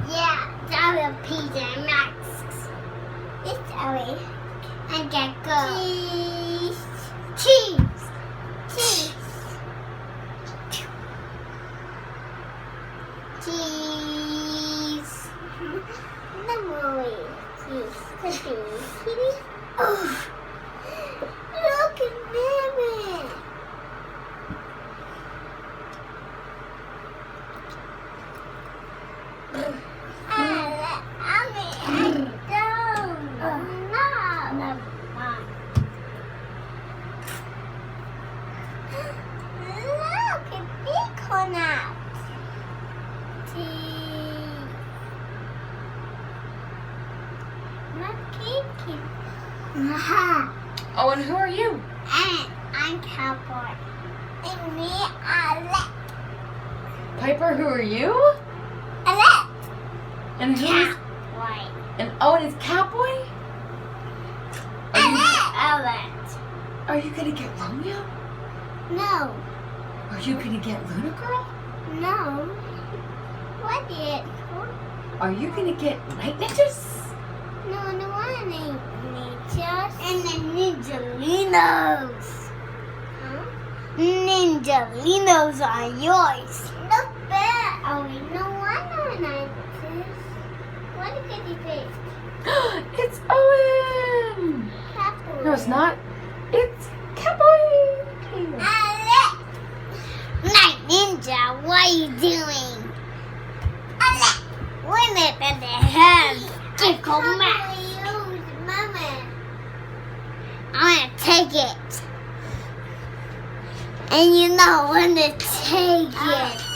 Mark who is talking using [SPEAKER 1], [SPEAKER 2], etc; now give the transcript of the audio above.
[SPEAKER 1] Yeah, double pizza max. It's Ellie. And Gecko. Cheese. Cheese. The movie. Cheese. Kitty. Oh. Look at Mary.
[SPEAKER 2] Oh, and who are you?
[SPEAKER 1] I'm Cowboy. And me, Owelette.
[SPEAKER 2] Piper, who are you?
[SPEAKER 1] Owelette.
[SPEAKER 2] And who's?
[SPEAKER 1] Cowboy.
[SPEAKER 2] And Owen is Cowboy?
[SPEAKER 1] Owelette.
[SPEAKER 2] Are you gonna get Romeo?
[SPEAKER 1] No.
[SPEAKER 2] Are you gonna get Luna Girl?
[SPEAKER 1] No. What is?
[SPEAKER 2] Are you gonna get Night Ninjas?
[SPEAKER 1] No, I don't want any ninjas. And the Ninjalinos. Huh? Ninjalinos are yours. Look bad. Oh, we don't want no ninjas. What is it?
[SPEAKER 2] It's Owen!
[SPEAKER 1] Cowboy.
[SPEAKER 2] No, it's not. It's Cowboy!
[SPEAKER 1] Owelette. Night Ninja, what are you doing? Owelette. Win it in the head. Gecko Max. I'm gonna take it. And you know when to take it.